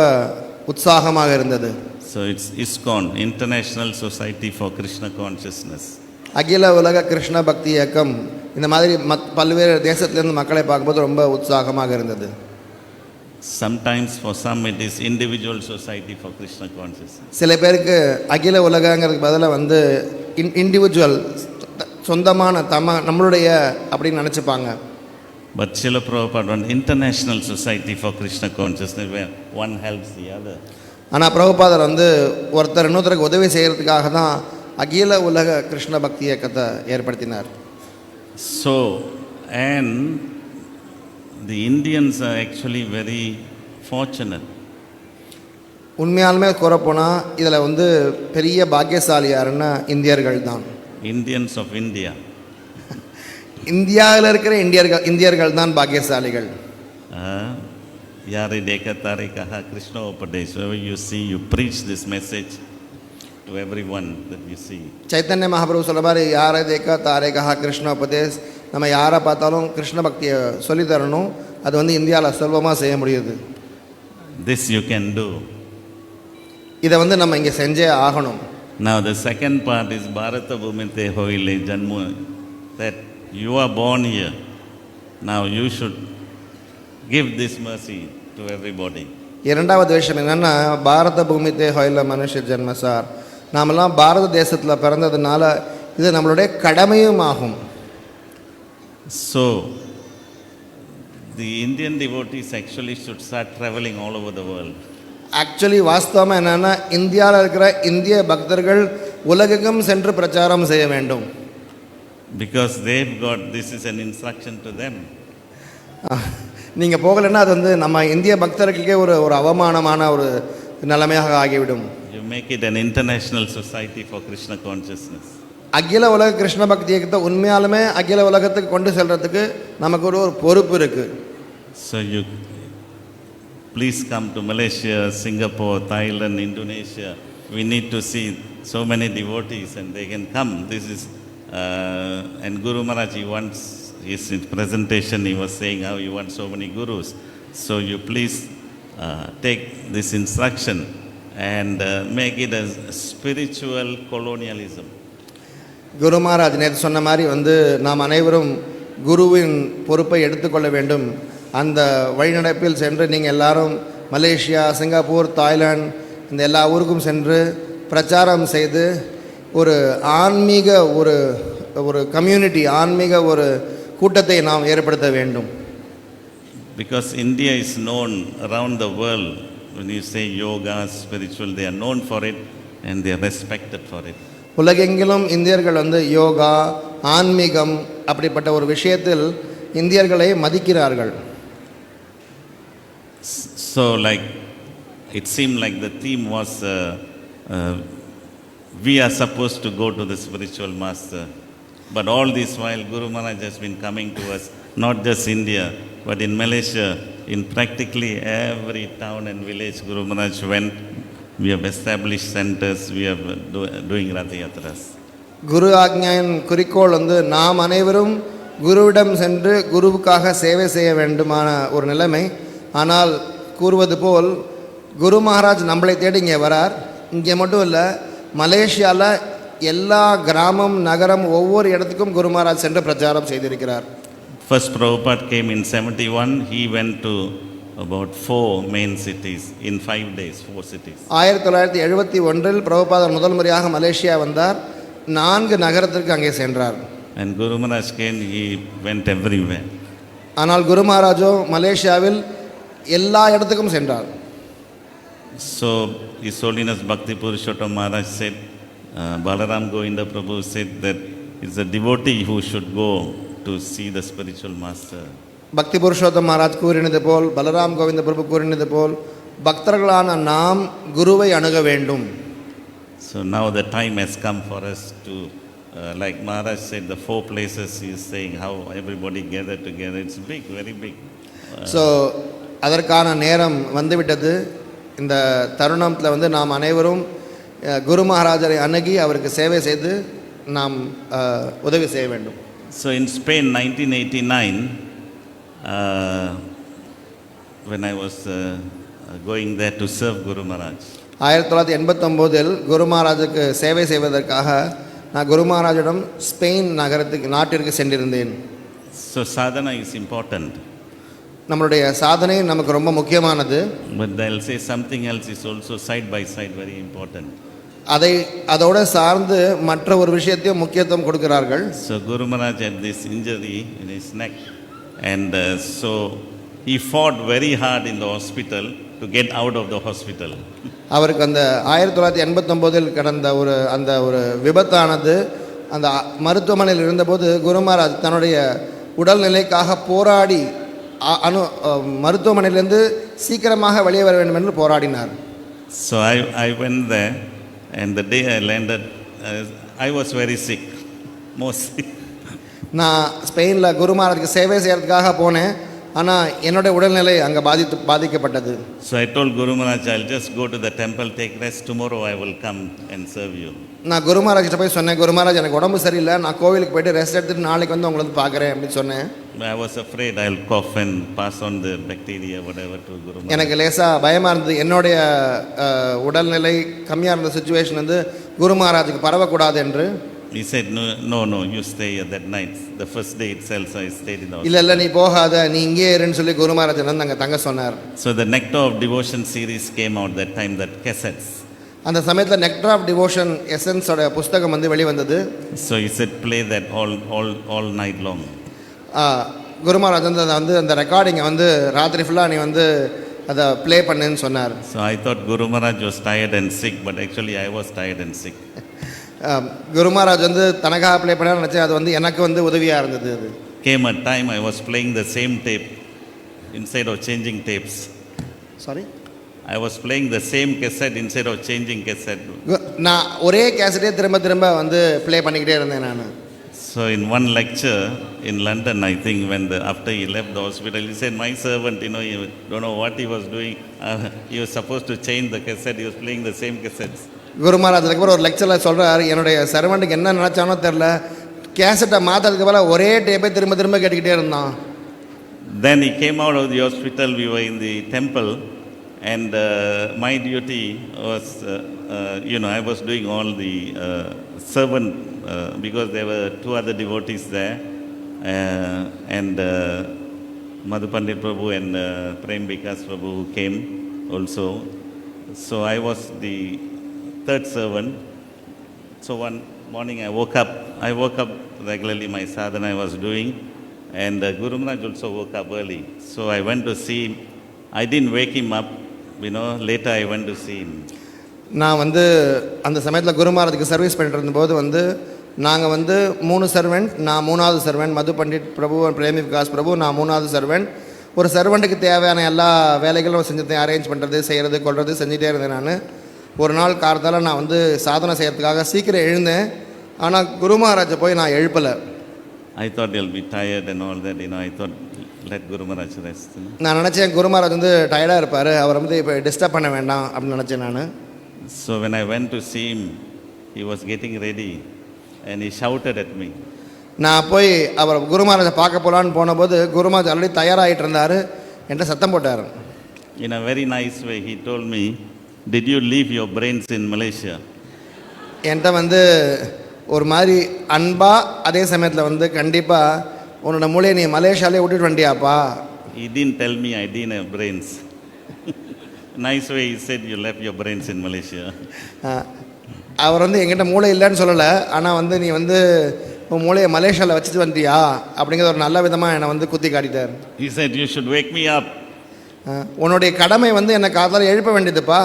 உற்சாகமாக இருந்தது. So it's ISKCON, International Society for Krishna Consciousness. அகில உலக கிருஷ்ண பக்தி இயக்கம் இந்த மாதிரி பல்வேறு தேசத்திலிருந்து மக்களை பார்க்கும்போது ரொம்ப உற்சாகமாக இருந்தது. Sometimes for some it is individual society for Krishna consciousness. சில பேருக்கு அகில உலகங்கிறதுக்கு பதிலாக இண்டிவிஜுவல் சொந்தமான நம்மளுடைய அப்படின்னு நினச்சிப்பாங்க. But Srila Prabhupada run International Society for Krishna Consciousness, where one helps the other. ஆனால் பிரபுபாதர் ஒருத்தர் இன்னொருத்தருக்கு உதவி செய்கிறதுக்காக தான் அகில உலக கிருஷ்ண பக்தி இயக்கத்தை ஏற்படுத்தினார். So, and the Indians are actually very fortunate. உண்மையாலுமே கூறப்போனால் இதில் பெரிய பாக்கியசாலி யாருன்னா இந்தியர்கள் தான். Indians of India. இந்தியாவில் இருக்கிற இந்தியர்கள் தான் பாக்கியசாலிகள். Yare deka tare kaha Krishna Upadesh. Wherever you see, you preach this message to everyone that you see. Chaitanya Mahaprabhu சொல்ற மாதிரி யாரை தேக்கா தாரே கஹா கிருஷ்ண உபதேஷ், நம்ம யாரை பார்த்தாலும் கிருஷ்ண பக்தியை சொல்லி தரணும். அது இந்தியாவில் சுலபமாக செய்ய முடியுது. This you can do. இதை நம்ம இங்கே செஞ்சே ஆகணும். Now the second part is Bharata Bhumite Hoile Janmu, that you are born here. Now you should give this mercy to everybody. இரண்டாவது விஷயம் என்னன்னா, பாரத பூமித்தே ஹொயில மனுஷ ஜென்மசார், நாமெல்லாம் பாரத தேசத்தில் பிறந்ததுனால இது நம்மளுடைய கடமையும் ஆகும். So the Indian devotees actually should start traveling all over the world. Actually வாஸ்தவமாக என்னன்னா, இந்தியாவில் இருக்கிற இந்திய பக்தர்கள் உலகெங்கும் சென்று பிரச்சாரம் செய்ய வேண்டும். Because they've got, this is an instruction to them. நீங்கள் போகலைன்னா அது வந்து நம்ம இந்திய பக்தர்களுக்கே ஒரு ஒரு அவமானமான ஒரு நிலைமையாக ஆகிவிடும். You make it an international society for Krishna consciousness. அகில உலக கிருஷ்ண பக்தி இயக்கத்தை உண்மையாலுமே அகில உலகத்துக்கு கொண்டு செல்றதுக்கு நமக்கு ஒரு பொறுப்பு இருக்குது. So you please come to Malaysia, Singapore, Thailand, Indonesia. We need to see so many devotees and they can come. This is, and Guru Maharaj, he wants, his presentation, he was saying how he wants so many gurus. So you please take this instruction and make it as spiritual colonialism. குரு மகாராஜ் நேற்று சொன்ன மாதிரி வந்து நாம் அனைவரும் குருவின் பொறுப்பை எடுத்துக்கொள்ள வேண்டும். அந்த வழிநடப்பில் சென்று நீங்கள் எல்லாரும் மலேசியா, சிங்கப்பூர், தாய்லாந்து இந்த எல்லா ஊருக்கும் சென்று பிரச்சாரம் செய்து ஒரு ஆன்மீக ஒரு ஒரு கம்யூனிட்டி, ஆன்மீக ஒரு கூட்டத்தை நாம் ஏற்படுத்த வேண்டும். Because India is known around the world, when you say yoga, spiritual, they are known for it and they are respected for it. உலகெங்கிலும் இந்தியர்கள் வந்து யோகா, ஆன்மீகம் அப்படிப்பட்ட ஒரு விஷயத்தில் இந்தியர்களை மதிக்கிறார்கள். So like it seemed like the theme was we are supposed to go to the spiritual master, but all this while Guru Maharaj has been coming to us, not just India but in Malaysia, in practically every town and village Guru Maharaj went. We have established centers, we are doing Rath Yatras. குரு ஆக்ஞாவின் குறிக்கோள் வந்து நாம் அனைவரும் குருவிடம் சென்று குருவுக்காக சேவை செய்ய வேண்டுமான ஒரு நிலைமை. ஆனால் கூறுவது போல் குரு மகாராஜ் நம்மளை தேடி இங்கே வரார். இங்கே மட்டும் இல்லை, மலேசியாவில் எல்லா கிராமம், நகரம், ஒவ்வொரு இடத்துக்கும் குரு மகாராஜ் சென்று பிரச்சாரம் செய்திருக்கிறார். First Prabhupada came in 71, he went to about 4 main cities in 5 days, 4 cities. 1971 பிரபுபாதர் முதல் முறையாக மலேசியா வந்தார். 4 நகரத்திற்கு அங்கே சென்றார். And Guru Maharaj came, he went everywhere. ஆனால் குரு மகாராஜோ மலேசியாவில் எல்லா இடத்துக்கும் சென்றார். So His Holiness Bhakti Purushottam Maharaj said, Balaram Govinda Prabhu said that it's a devotee who should go to see the spiritual master. பக்தி புருஷோத்தம் மகாராஜ் கூறினது போல், பலராம் கோவிந்த பிரபு கூறினது போல், பக்தர்களான நாம் குருவை அணுக வேண்டும். So now the time has come for us to, like Maharaj said, the 4 places he is saying how everybody gathered together. It's big, very big. So அதற்கான நேரம் வந்துவிட்டது. இந்த தருணத்தில் வந்து நாம் அனைவரும் குரு மகாராஜரை அணுகி அவருக்கு சேவை செய்து நாம் உதவி செய்ய வேண்டும். So in Spain, 1989, when I was going there to serve Guru Maharaj. 1989 குரு மகாராஜுக்கு சேவை செய்வதற்காக நான் குரு மகாராஜிடம் ஸ்பெயின் நாட்டிற்கு சென்றிருந்தேன். So sadhana is important. நம்மளுடைய சாதனை நமக்கு ரொம்ப முக்கியமானது. But they'll say something else is also side by side very important. அதோட சார்ந்து மற்ற ஒரு விஷயத்தையும் முக்கியத்துவம் கொடுக்கிறார்கள். So Guru Maharaj had this injury in his neck. And so he fought very hard in the hospital to get out of the hospital. அவருக்கு அந்த 1989 கடந்த அந்த ஒரு விபத்தானது அந்த மருத்துவமனையில் இருந்தபோது குரு மகாராஜ் தன்னுடைய உடல்நிலைக்காக போராடி மருத்துவமனையிலிருந்து சீக்கிரமாக வெளியே வர வேண்டும் என்று போராடினார். So I went there and the day I landed I was very sick, mostly. நான் ஸ்பெயினில் குரு மகாராஜுக்கு சேவை செய்கிறதுக்காக போனேன். ஆனால் என்னோட உடல்நிலை அங்கே பாதிக்கப்பட்டது. So I told Guru Maharaj, I'll just go to the temple, take rest, tomorrow I will come and serve you. நான் குரு மகாராஜ்கிட்ட போய் சொன்னேன், குரு மகாராஜ் எனக்கு உடம்பு சரியில்லை, நான் கோவிலுக்கு போய்ட்டு ரெஸ்ட் எடுத்துட்டு நாளைக்கு வந்து உங்களை வந்து பார்க்குறேன் அப்படின்னு சொன்னேன். I was afraid I'll cough and pass on the bacteria whatever to Guru Maharaj. எனக்கு லேசாக பயமாக இருந்தது, என்னுடைய உடல்நிலை கம்மியாக இருந்த சுச்சுவேஷன் வந்து குரு மகாராஜுக்கு பரவக்கூடாது என்று. He said, no, you stay here that night. The first day itself, I stayed in the hospital. இல்லை நீ போகாத, நீ இங்கே இருன்னு சொல்லி குரு மகாராஜ் வந்து அங்கே தங்க சொன்னார். So the Nectar of Devotion series came out that time, that cassettes. அந்த சமயத்தில் நெக்டர் ஆஃப் டிவோஷன் எசன்ஸோட புஸ்தகம் வந்து வெளிவந்தது. So he said, play that all night long. குரு மகாராஜ் வந்து அந்த ரெக்கார்டிங்கை வந்து ராத்திரி ஃபுல்லாக நீ வந்து அதை ப்ளே பண்ணுன்னு சொன்னார். So I thought Guru Maharaj was tired and sick, but actually I was tired and sick. குரு மகாராஜ் வந்து தனக்காக ப்ளே பண்ண நினச்சேன், அது வந்து எனக்கு வந்து உதவியாக இருந்தது. அது Came a time I was playing the same tape instead of changing tapes. Sorry, I was playing the same cassette instead of changing cassette. நான் ஒரே கேசட்டே திரும்ப திரும்ப வந்து ப்ளே பண்ணிக்கிட்டே இருந்தேன் நான். So in one lecture in London, I think after he left the hospital, he said, my servant, you don't know what he was doing. He was supposed to change the cassette. He was playing the same cassettes. குரு மகாராஜ் அதுக்கப்புறம் ஒரு லெக்சரில் சொல்கிறார், என்னுடைய சர்வெண்ட்டுக்கு என்ன நினச்சானோ தெரில, கேசட்டை மாற்றதுக்கு பதிலாக ஒரே டேப்பை திரும்ப திரும்ப கேட்டுக்கிட்டே இருந்தான். Then he came out of the hospital. We were in the temple, and my duty was, I was doing all the servant, because there were two other devotees there, and Madhu Pandit Prabhu and Prem Vikas Prabhu who came also. So I was the third servant. So one morning I woke up regularly, my sadhana I was doing, and Guru Maharaj also woke up early. So I went to see him. I didn't wake him up, later I went to see him. நான் வந்து அந்த சமயத்தில் குரு மகாராஜுக்கு சர்வீஸ் பண்ணிட்டு இருந்தபோது வந்து நாங்கள் வந்து 3 சர்வெண்ட், நான் 3வது சர்வெண்ட், மது பண்டிட் பிரபு, பிரேமி விகாஸ் பிரபு, நான் 3வது சர்வெண்ட். ஒரு சர்வெண்ட்டுக்கு தேவையான எல்லா வேலைகளும் செஞ்சுட்டேன், அரேஞ்ச் பண்ணுறது, செய்கிறது, கொள்வது செஞ்சுட்டே இருந்தேன் நான். ஒரு நாள் காலத்தால் நான் வந்து சாதனை செய்கிறதுக்காக சீக்கிரம் எழுந்தேன். ஆனால் குரு மகாராஜை போய் நான் எழுப்பலை. I thought he'll be tired and all that, I thought let Guru Maharaj rest. நான் நினச்சேன் குரு மகாராஜ் வந்து டயர்டாக இருப்பார், அவர் வந்து இப்போ டிஸ்டர்ப் பண்ண வேண்டாம் அப்படின்னு நினச்சேன் நான். So when I went to see him, he was getting ready and he shouted at me. நான் போய் அவர் குரு மகாராஜை பார்க்க போகலான்னு போனபோது குரு மகாராஜ் ஆல்ரெடி தயாராகிட்டு இருந்தார், என்கிட்ட சத்தம் போட்டார். In a very nice way he told me, did you leave your brains in Malaysia? என்கிட்ட வந்து ஒரு மாதிரி அன்பா, அதே சமயத்தில் வந்து கண்டிப்பாக உன்னோட மூளையை நீ மலேசியாலே விட்டுட்டு வண்டியாப்பா. He didn't tell me I didn't have brains. Nice way he said you left your brains in Malaysia. அவர் வந்து என்கிட்ட மூளை இல்லைன்னு சொல்லலை, ஆனால் வந்து நீ வந்து உன் மூளையை மலேசியாவில் வச்சுட்டு வந்தியா அப்படிங்கிற ஒரு நல்ல விதமாக என்னை வந்து குத்தி காட்டிட்டார். He said you should wake me up. உன்னுடைய கடமை வந்து என்னை காதால் எழுப்ப வேண்டியதுப்பா.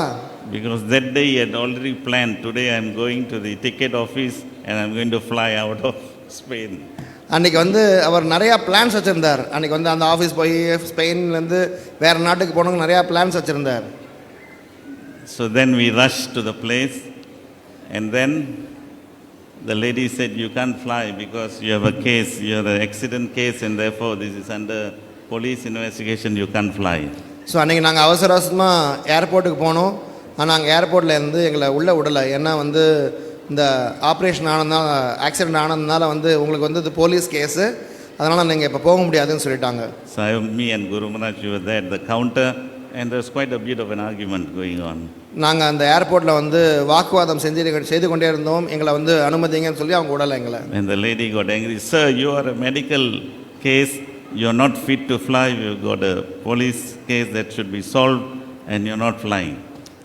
Because that day he had already planned, today I am going to the ticket office and I am going to fly out of Spain. அன்றைக்கி வந்து அவர் நிறையா பிளான்ஸ் வச்சுருந்தார். அன்றைக்கி வந்து அந்த ஆஃபீஸ் போய் ஸ்பெயின்லேருந்து வேறு நாட்டுக்கு போகணுன்னு நிறையா பிளான்ஸ் வச்சுருந்தார். So then we rushed to the place, and then the lady said, you can't fly because you have a case, you have an accident case, and therefore this is under police investigation, you can't fly. So அன்றைக்கி நாங்கள் அவசர அவசரமாக ஏர்போர்ட்டுக்கு போனோம். ஆனால் அங்கே ஏர்போர்ட்டில் இருந்து எங்களை உள்ளே விடலை. ஏன்னா வந்து இந்த ஆப்ரேஷன் ஆனதுனால, ஆக்சிடென்ட் ஆனதுனால வந்து உங்களுக்கு வந்து இது போலீஸ் கேஸு, அதனால் நீங்கள் இப்போ போக முடியாதுன்னு சொல்லிட்டாங்க. So me and Guru Maharaj were there at the counter, and there was quite a bit of an argument going on. நாங்கள் அந்த ஏர்போர்ட்டில் வந்து வாக்குவாதம் செய்து கொண்டே இருந்தோம். எங்களை வந்து அனுமதிங்கன்னு சொல்லி அவங்க விடலை எங்களை. And the lady got angry. Sir, you are a medical case, you are not fit to fly, you got a police case that should be solved, and you are not flying.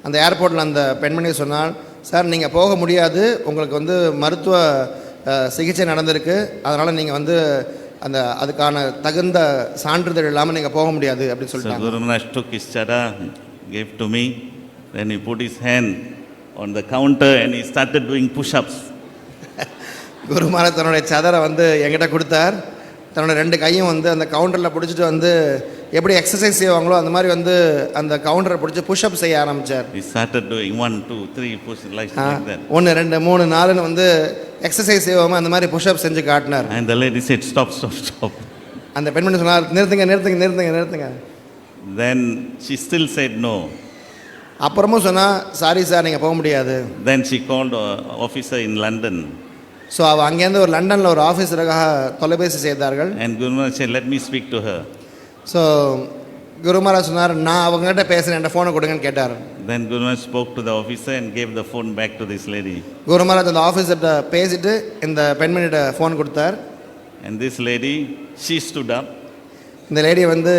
அந்த ஏர்போர்ட்டில் அந்த பெண்மணி சொன்னால், சார் நீங்கள் போக முடியாது, உங்களுக்கு வந்து மருத்துவ சிகிச்சை நடந்திருக்கு, அதனால் நீங்கள் வந்து அந்த அதுக்கான தகுந்த சான்றிதழ் இல்லாமல் நீங்கள் போக முடியாது அப்படின்னு சொல்லிட்டாங்க. So Guru Maharaj took his chada, gave to me, then he put his hand on the counter and he started doing push-ups. குரு மகாராஜ் தன்னுடைய சதரை வந்து என்கிட்ட கொடுத்தார். தன்னோட 2 கையும் வந்து அந்த கவுண்டரில் பிடிச்சிட்டு வந்து எப்படி எக்ஸசைஸ் செய்வாங்களோ அந்த மாதிரி வந்து அந்த கவுண்டரை பிடிச்சி புஷ்அப் செய்ய ஆரம்பித்தார். He started doing 1, 2, 3 push like that. 1, 2, 3, 4ன்னு வந்து எக்ஸசைஸ் செய்வோமா அந்த மாதிரி புஷ்அப் செஞ்சு காட்டினார். And the lady said, stop. அந்த பெண்மணி சொன்னார், நிறுத்துங்க. Then she still said no. அப்புறமும் சொன்னால், சாரி சார் நீங்கள் போக முடியாது. Then she called an officer in London. So அவள் அங்கேருந்து ஒரு லண்டனில் ஒரு ஆஃபீஸருக்காக தொலைபேசி செய்தார்கள். And Guru Maharaj said, let me speak to her. So Guru Maharaj சொன்னார், நான் அவங்ககிட்ட பேசுகிறேன், என் ஃபோனை கொடுங்கன்னு கேட்டார். Then Guru Maharaj spoke to the officer and gave the phone back to this lady. குரு மகாராஜ் அந்த ஆஃபீஸர்கிட்ட பேசிட்டு இந்த பெண்மணிகிட்ட ஃபோன் கொடுத்தார். And this lady, she stood up. இந்த லேடி வந்து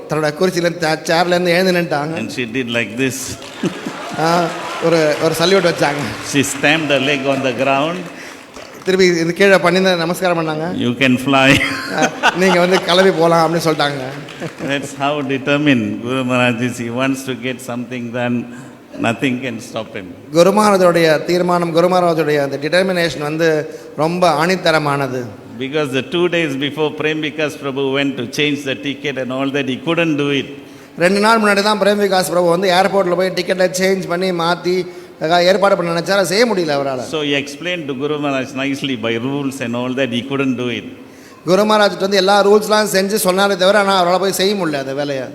தன்னோட குறிச்சியிலேருந்து சேர்லேருந்து எழுந்து நின்ட்டாங்க. And she did like this. ஒரு சல்யூட் வச்சாங்க. She stamped her leg on the ground. திருப்பி இந்த கீழே பண்ணி நமஸ்காரம் பண்ணாங்க. You can fly. நீங்கள் வந்து கிளம்பி போகலாம் அப்படின்னு சொல்லிட்டாங்க. That's how determined Guru Maharaj is. He wants to get something done Nothing can stop him. குரு மகாராஜோடைய தீர்மானம், குரு மகாராஜோடைய அந்த டிட்டர்மினேஷன் வந்து ரொம்ப ஆணித்தரமானது. Because the 2 days before Prem Vikas Prabhu went to change the ticket and all that, he couldn't do it. 2 நாள் முன்னாடி தான் பிரேம் விகாஸ் பிரபு வந்து ஏர்போர்ட்டில் போய் டிக்கெட்டை சேஞ்ச் பண்ணி மாற்றி ஏற்பாடு பண்ண நினச்சார செய்ய முடியல அவரால். So he explained to Guru Maharaj nicely by rules and all that, he couldn't do it. குரு மகாராஜ் வந்து எல்லா ரூல்ஸ்லாம் செஞ்சு சொன்னாரே தவிர ஆனால் அவரால் போய் செய்ய முடியல அந்த வேலையை.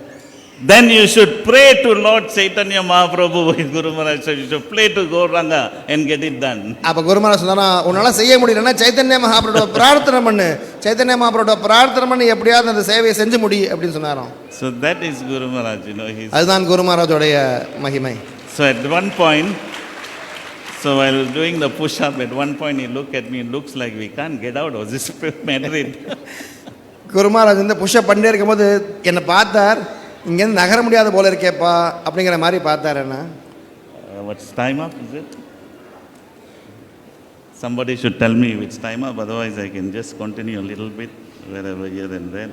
Then you should pray to Lord Chaitanya Mahaprabhu with Guru Maharaj. So you should pray to Gauranga and get it done. அப்போ குரு மகாராஜ் சொன்னா உன்னால் செய்ய முடியலன்னா சைத்தன்ய மகாபிரபுவை பிரார்த்தனை பண்ணு, சைத்தன்ய மகாபிரபுவை பிரார்த்தனை பண்ணி எப்படியாவது அந்த சேவையை செஞ்சு முடி அப்படின்னு சொன்னாராம். So that is Guru Maharaj, you know. அதுதான் குரு மகாராஜோடைய மகிமை. So at one point, so while doing the push-up, at one point he looked at me, it looks like we can't get out of this Madrid. குரு மகாராஜ் வந்து புஷ்அப் பண்ணிட்டே இருக்கும்போது என்னை பார்த்தார், இங்கேருந்து நகர முடியாத போல இருக்கேப்பா அப்படிங்கிற மாதிரி பார்த்தார். என்ன what's time up, is it? Somebody should tell me which time up, otherwise I can just continue a little bit wherever here and there.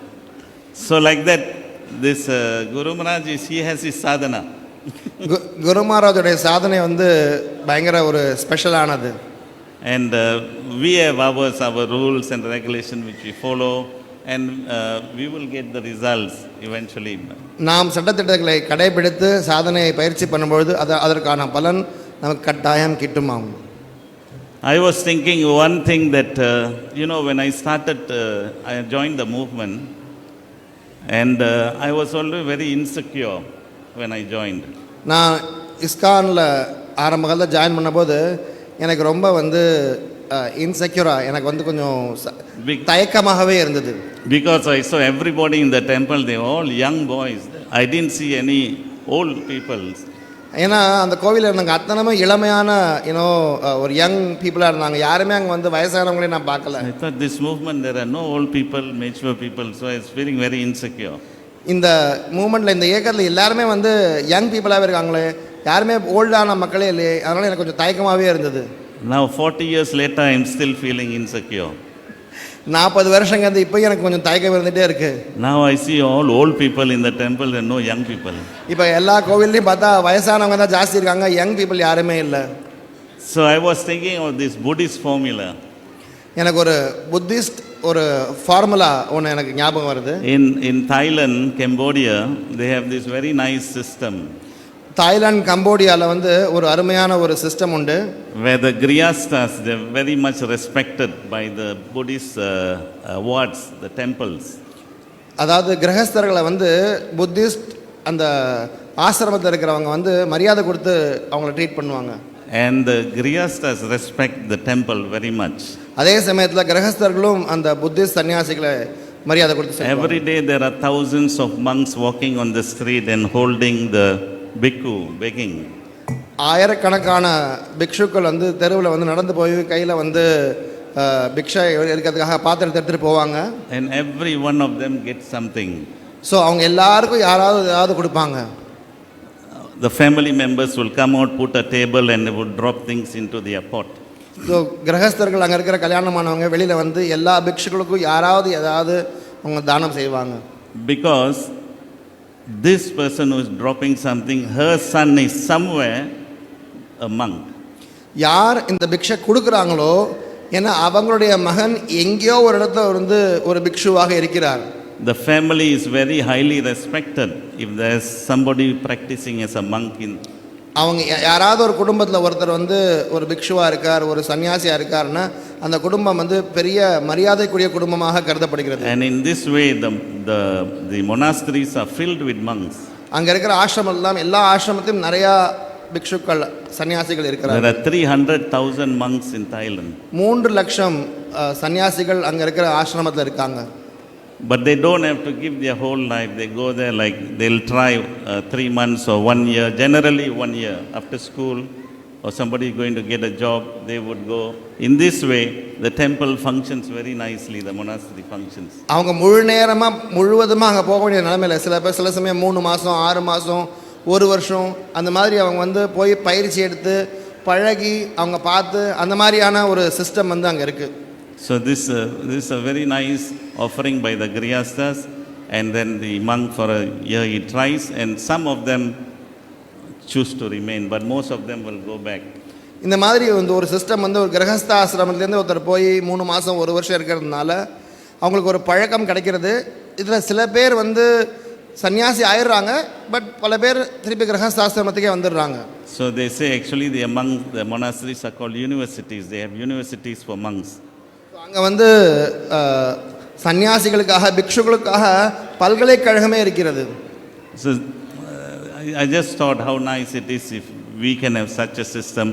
So like that, this Guru Maharaj, he has his sadhana. குரு மகாராஜோடைய சாதனை வந்து பயங்கர ஒரு ஸ்பெஷலானது. And we have our rules and regulation which we follow, and we will get the results eventually. நாம் சட்டத்திட்டங்களை கடைபிடித்து சாதனையை பயிற்சி பண்ணும்பொழுது அதற்கான பலன் நமக்கு கட்டாயம் கிட்டுமாம். I was thinking one thing that, when I started, I joined the movement, and I was always very insecure when I joined. நான் இஸ்கானில் ஆரம்ப காலத்தில் ஜாயின் பண்ணும்போது எனக்கு ரொம்ப வந்து இன்செக்யூராக, எனக்கு வந்து கொஞ்சம் தயக்கமாகவே இருந்தது. Because I saw everybody in the temple, they were all young boys. I didn't see any old people. ஏன்னா அந்த கோவிலில் இருந்தாங்க அத்தனமே இளமையான ஒரு யங் பீப்புளாக இருந்தாங்க. யாருமே அங்கே வந்து வயசானவங்களே நான் பார்க்கல. I thought this movement, there are no old people, mature people, so I was feeling very insecure. இந்த மூமெண்ட்டில், இந்த இயக்கத்தில் எல்லாருமே வந்து யங் பீப்புளாகவே இருக்காங்களே, யாருமே ஓல்டான மக்களே இல்லையே, அதனால் எனக்கு கொஞ்சம் தயக்கமாகவே இருந்தது. Now 40 years later, I am still feeling insecure. 40 வருஷங்க வந்து இப்போ எனக்கு கொஞ்சம் தயக்கம் இருந்துகிட்டே இருக்கு. Now I see all old people in the temple and no young people. இப்போ எல்லா கோவில்லையும் பார்த்தா வயசானவங்க தான் ஜாஸ்தி இருக்காங்க, யங் பீப்புள் யாருமே இல்லை. So I was thinking of this Buddhist formula. எனக்கு ஒரு புத்திஸ்ட் ஒரு ஃபார்முலா ஒன்று எனக்கு ஞாபகம் வருது. In Thailand, Cambodia, they have this very nice system. Thailand, கம்போடியாவில் வந்து ஒரு அருமையான ஒரு சிஸ்டம் உண்டு. Where the Grihasthas, they are very much respected by the Buddhist wards, the temples. அதாவது கிரகஸ்தர்களை வந்து புத்திஸ்ட் அந்த ஆசிரமத்தில் இருக்கிறவங்க வந்து மரியாதை கொடுத்து அவங்கள ட்ரீட் பண்ணுவாங்க. And the Grihasthas respect the temple very much. அதே சமயத்தில் கிரகஸ்தர்களும் அந்த புத்திஸ்ட் சன்னியாசிகளை மரியாதை கொடுத்து. Every day there are thousands of monks walking on the street and holding the bhikkhu, begging. ஆயிரக்கணக்கான பிக்ஷுக்கள் வந்து தெருவில் வந்து நடந்து போய் கையில் வந்து பிக்ஷை இருக்கிறதுக்காக பாத்திரத்தை எடுத்துகிட்டு போவாங்க. And every one of them gets something. So அவங்க எல்லாருக்கும் ஏதாவது கொடுப்பாங்க. The family members will come out, put a table and they would drop things into their pot. So கிரகஸ்தர்கள் அங்கே இருக்கிற கல்யாணமானவங்க வெளியில் வந்து எல்லா பிக்ஷுக்களுக்கும் ஏதாவது அவங்க தானம் செய்வாங்க. Because this person who is dropping something, her son is somewhere a monk. யார் இந்த பிக்ஷை கொடுக்குறாங்களோ, ஏன்னா அவங்களுடைய மகன் எங்கேயோ ஒரு இடத்துல வந்து ஒரு பிக்ஷுவாக இருக்கிறார். The family is very highly respected if there is somebody practicing as a monk in. அவங்க யாராவது ஒரு குடும்பத்தில் ஒருத்தர் வந்து ஒரு பிக்ஷுவாக இருக்கார், ஒரு சன்னியாசியாக இருக்காருன்னா அந்த குடும்பம் வந்து பெரிய மரியாதைக்குரிய குடும்பமாக கருதப்படுகிறது. And in this way the monasteries are filled with monks. அங்கே இருக்கிற ஆசிரமம் எல்லாம், எல்லா ஆசிரமத்திலும் நிறையா பிக்ஷுக்கள் சன்னியாசிகள் இருக்கிறார். There are 300,000 monks in Thailand. 3 லட்சம் சன்னியாசிகள் அங்கே இருக்கிற ஆசிரமத்தில் இருக்காங்க. But they don't have to give their whole life. They go there like they'll try 3 months or 1 year, generally 1 year after school, or somebody is going to get a job, they would go. In this way, the temple functions very nicely, the monastery functions. அவங்க முழுவதுமாக அங்கே போக வேண்டிய நிலைமையில் சில சமயம் 3 மாதம் 6 மாதம் 1 வருஷம் அந்த மாதிரி அவங்க வந்து போய் பயிற்சி எடுத்து பழகி அவங்க பார்த்து அந்த மாதிரியான ஒரு சிஸ்டம் வந்து அங்கே இருக்குது. So this is a very nice offering by the Grihasthas, and then the monk for a year he tries, and some of them choose to remain, but most of them will go back. இந்த மாதிரி வந்து ஒரு சிஸ்டம் வந்து ஒரு கிரகஸ்த ஆசிரமத்துலேருந்து ஒருத்தர் போய் 3 மாதம் 1 வருஷம் இருக்கிறதுனால அவங்களுக்கு ஒரு பழக்கம் கிடைக்கிறது. இதில் சில பேர் வந்து சன்னியாசி ஆயிடுறாங்க, பட் பல பேர் திருப்பி கிரகஸ்த ஆசிரமத்துக்கே வந்துடுறாங்க. So they say actually among the monasteries are called universities. They have universities for monks. அங்கே வந்து சன்னியாசிகளுக்காக பிக்ஷுக்களுக்காக பல்கலைக்கழகமே இருக்கிறது. So I just thought how nice it is if we can have such a system.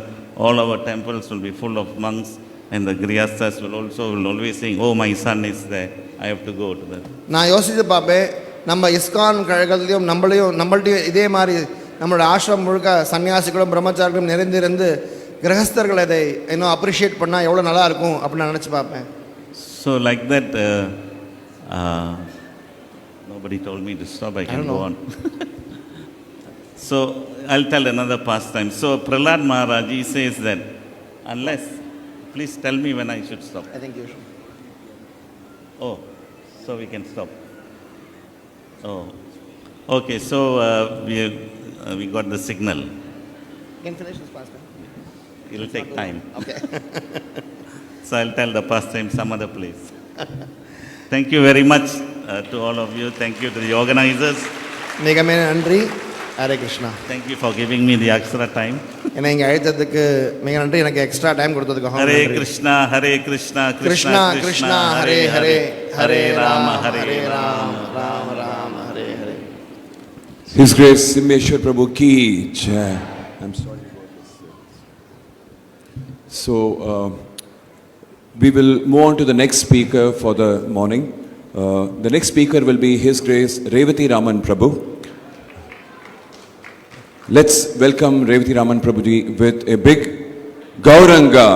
All our temples will be full of monks, and the grihasthas will always saying, oh, my son is there, I have to go to that. நான் யோசித்து பார்ப்பேன், நம்ம இஸ்கான் கழகத்திலையும் நம்மள்ட்டையும் இதே மாதிரி நம்மளோட ஆசிரமம் முழுக்க சன்னியாசிகளும் பிரம்மச்சாரிகளும் நிறைந்திருந்து கிரகஸ்தர்கள் அதை இன்னும் அப்ரிஷியேட் பண்ணால் எவ்வளோ நல்லா இருக்கும் அப்படின்னு நான் நினச்சி பார்ப்பேன். So like that nobody told me to stop, I can go on. So I'll tell another pastime. So Prahlad Maharaj, he says that unless, please tell me when I should stop. I think you should. Oh, so we can stop. Oh, okay. So we got the signal. You can finish this pastime. It'll take time. Okay. So I'll tell the pastime some other place. Thank you very much to all of you. Thank you to the organizers. மிக மிக நன்றி. Hare Krishna. Thank you for giving me the extra time. என்னை இங்கே அழைத்ததுக்கு மிக நன்றி. எனக்கு எக்ஸ்ட்ரா டைம் கொடுத்ததுக்கு Hare Krishna Hare Krishna Krishna Krishna Hare Hare Hare Rama Hare Rama Rama Rama Hare Hare. His Grace Simeshwar Prabhu ki jai. I'm sorry about this. So we will move on to the next speaker for the morning. The next speaker will be His Grace Revathi Raman Prabhu. Let's welcome Revathi Raman Prabhuji with a big Gauranga.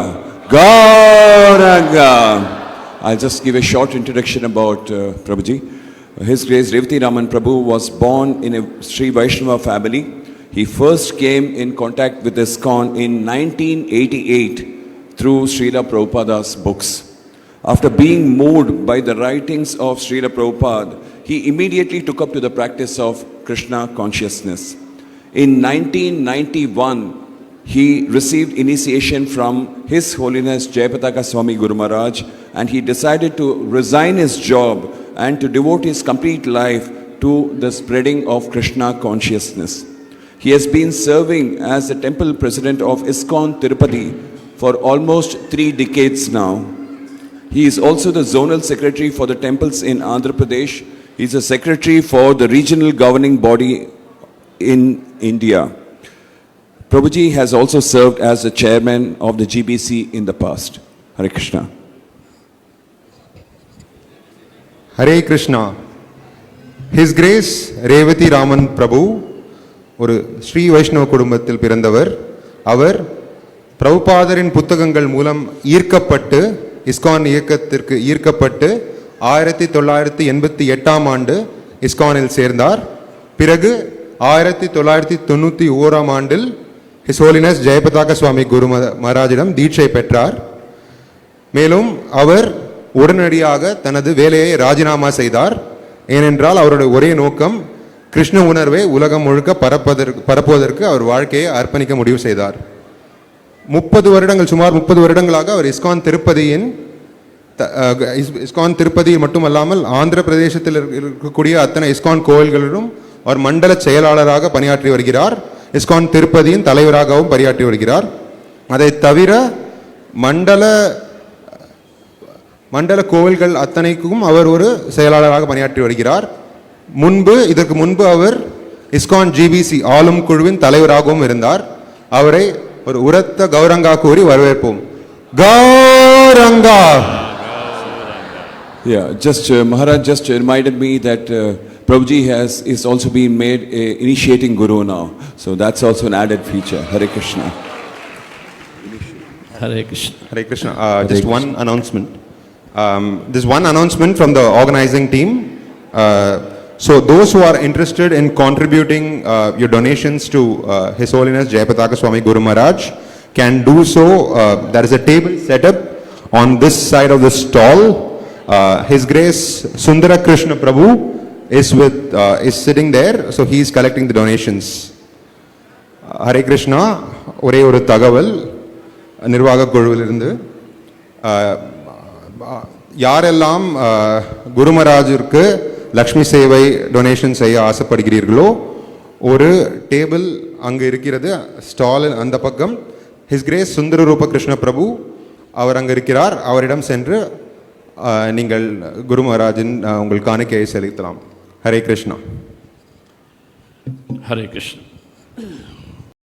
Gauranga. I'll just give a short introduction about Prabhuji. His Grace Revathi Raman Prabhu was born in a Sri Vaishnava family. He first came in contact with ISKCON in 1988 through Srila Prabhupada's books. After being moved by the writings of Srila Prabhupada, he immediately took up to the practice of Krishna consciousness. In 1991, he received initiation from His Holiness Jayapataka Swami Guru Maharaj, and he decided to resign his job and to devote his complete life to the spreading of Krishna consciousness. He has been serving as the temple president of ISKCON Tirupati for almost 3 decades now. He is also the zonal secretary for the temples in Andhra Pradesh. He is a secretary for the regional governing body in India. Prabhuji has also served as the chairman of the GBC in the past. Hare Krishna. Hare Krishna. His Grace Revathi Raman Prabhu ஒரு ஸ்ரீ வைஷ்ணவ குடும்பத்தில் பிறந்தவர். அவர் பிரபுபாதரின் புத்தகங்கள் மூலம் ஈர்க்கப்பட்டு இஸ்கான் இயக்கத்திற்கு ஈர்க்கப்பட்டு 1988ஆம் ஆண்டு இஸ்கானில் சேர்ந்தார். பிறகு 1991ஆம் ஆண்டில் ஹிஸ் ஹோலினஸ் ஜெயபதாக சுவாமி குரு மகாராஜிடம் தீட்சை பெற்றார். மேலும் அவர் உடனடியாக தனது வேலையை ராஜினாமா செய்தார். ஏனென்றால் அவருடைய ஒரே நோக்கம் கிருஷ்ண உணர்வை உலகம் முழுக்க பரப்புவதற்கு அவர் வாழ்க்கையை அர்ப்பணிக்க முடிவு செய்தார். 30 வருடங்கள், சுமார் 30 வருடங்களாக அவர் இஸ்கான் திருப்பதி மட்டுமல்லாமல் ஆந்திர பிரதேசத்தில் இருக்கக்கூடிய அத்தனை இஸ்கான் கோவில்களிலும் அவர் மண்டல செயலாளராக பணியாற்றி வருகிறார். இஸ்கான் திருப்பதியின் தலைவராகவும் பணியாற்றி வருகிறார். அதை தவிர மண்டல கோவில்கள் அத்தனைக்கும் அவர் ஒரு செயலாளராக பணியாற்றி வருகிறார். இதற்கு முன்பு அவர் இஸ்கான் GBC ஆளும் குழுவின் தலைவராகவும் இருந்தார். அவரை ஒரு உரத்த கௌரங்கா கூறி வரவேற்போம். Gauranga. Yeah, Maharaj just reminded me that Prabhuji is also being made a initiating guru now. So that's also an added feature. Hare Krishna. Hare Krishna. Hare Krishna. Just one announcement. This one announcement from the organizing team. So those who are interested in contributing your donations to His Holiness Jayapataka Swami Guru Maharaj can do so. There is a table set up on this side of the stall. His Grace Sundara Krishna Prabhu is sitting there, so he is collecting the donations. Hare Krishna. ஒரே ஒரு தகவல் நிர்வாக குழுவிலிருந்து, யாரெல்லாம் குருமராஜிற்கு லக்ஷ்மி சேவை டொனேஷன் செய்ய ஆசைப்படுகிறீர்களோ, ஒரு டேபிள் அங்கே இருக்கிறது, ஸ்டால் அந்த பக்கம். ஹிஸ் கிரேஸ் சுந்தர ரூப கிருஷ்ண பிரபு அவர் அங்கே இருக்கிறார். அவரிடம் சென்று நீங்கள் குரு மகாராஜின் உங்கள் காணிக்கையை செலுத்தலாம். ஹரே கிருஷ்ணா. Hare Krishna.